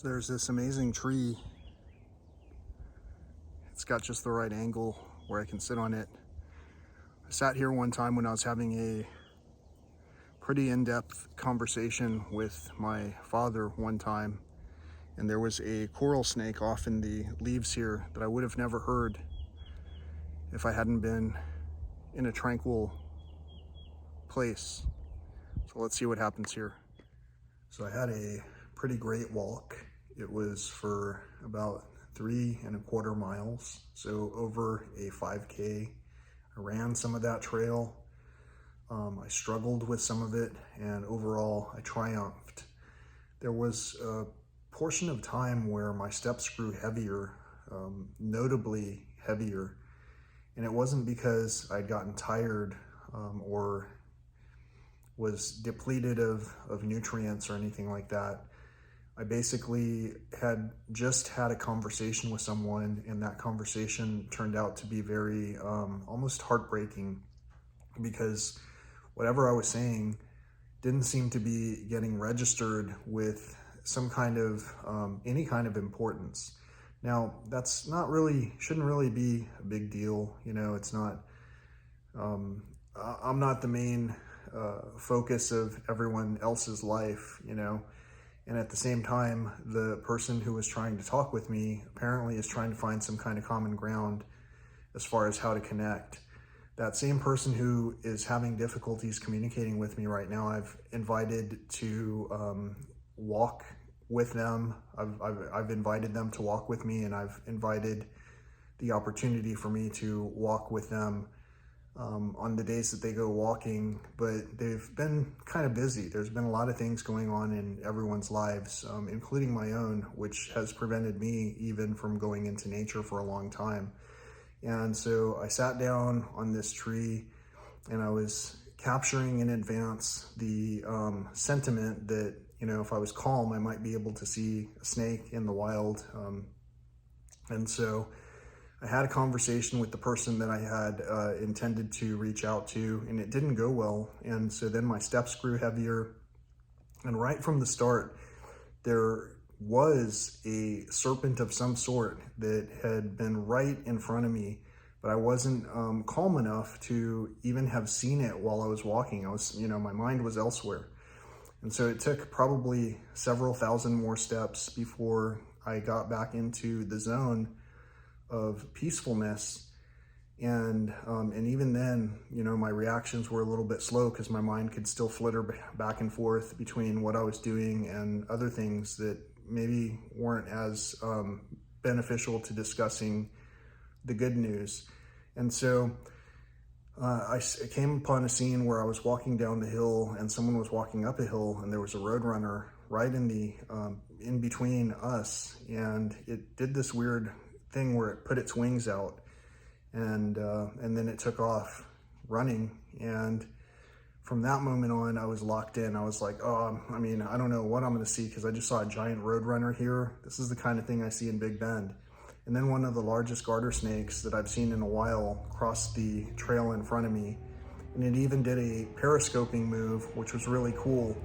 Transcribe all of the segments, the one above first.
So there's this amazing tree. It's got just the right angle where I can sit on it. I sat here one time when I was having a pretty in-depth conversation with my father one time, and there was a coral snake off in the leaves here that I would have never heard if I hadn't been in a tranquil place. So let's see what happens here. So I had a pretty great walk. It was for about 3.25 miles, so over a 5K. I ran some of that trail. I struggled with some of it, and overall I triumphed. There was a portion of time where my steps grew heavier, notably heavier, and it wasn't because I'd gotten tired or was depleted of nutrients or anything like that. I basically had just had a conversation with someone, and that conversation turned out to be very almost heartbreaking, because whatever I was saying didn't seem to be getting registered with some kind of any kind of importance. Now, that's not really, shouldn't really be a big deal. You know, it's not, I'm not the main focus of everyone else's life, you know. And at the same time, the person who was trying to talk with me apparently is trying to find some kind of common ground as far as how to connect. That same person who is having difficulties communicating with me right now, I've invited to walk with them. I've invited them to walk with me, and I've invited the opportunity for me to walk with them on the days that they go walking, but they've been kind of busy. There's been a lot of things going on in everyone's lives, including my own, which has prevented me even from going into nature for a long time. And so I sat down on this tree, and I was capturing in advance the sentiment that, you know, if I was calm, I might be able to see a snake in the wild. And so I had a conversation with the person that I had intended to reach out to, and it didn't go well. And so then my steps grew heavier. And right from the start, there was a serpent of some sort that had been right in front of me, but I wasn't calm enough to even have seen it while I was walking. I was, you know, my mind was elsewhere. And so it took probably several thousand more steps before I got back into the zone of peacefulness. And even then, you know, my reactions were a little bit slow because my mind could still flitter back and forth between what I was doing and other things that maybe weren't as beneficial to discussing the good news. And so I came upon a scene where I was walking down the hill and someone was walking up a hill, and there was a roadrunner right in the in between us, and it did this weird thing where it put its wings out, and then it took off running. And from that moment on, I was locked in. I was like, oh, I mean, I don't know what I'm going to see, because I just saw a giant roadrunner here. This is the kind of thing I see in Big Bend. And then one of the largest garter snakes that I've seen in a while crossed the trail in front of me, and it even did a periscoping move, which was really cool.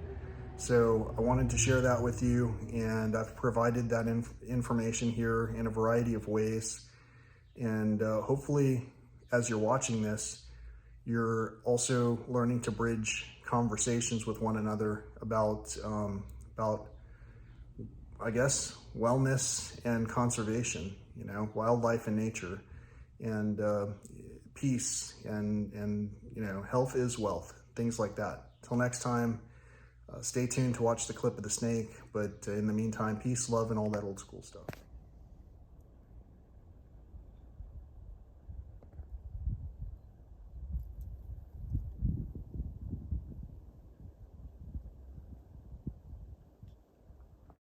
So I wanted to share that with you, and I've provided that information here in a variety of ways. And hopefully, as you're watching this, you're also learning to bridge conversations with one another about I guess, wellness and conservation, you know, wildlife and nature, and peace, and you know, health is wealth, things like that. Till next time, stay tuned to watch the clip of the snake, but in the meantime, peace, love, and all that old school stuff.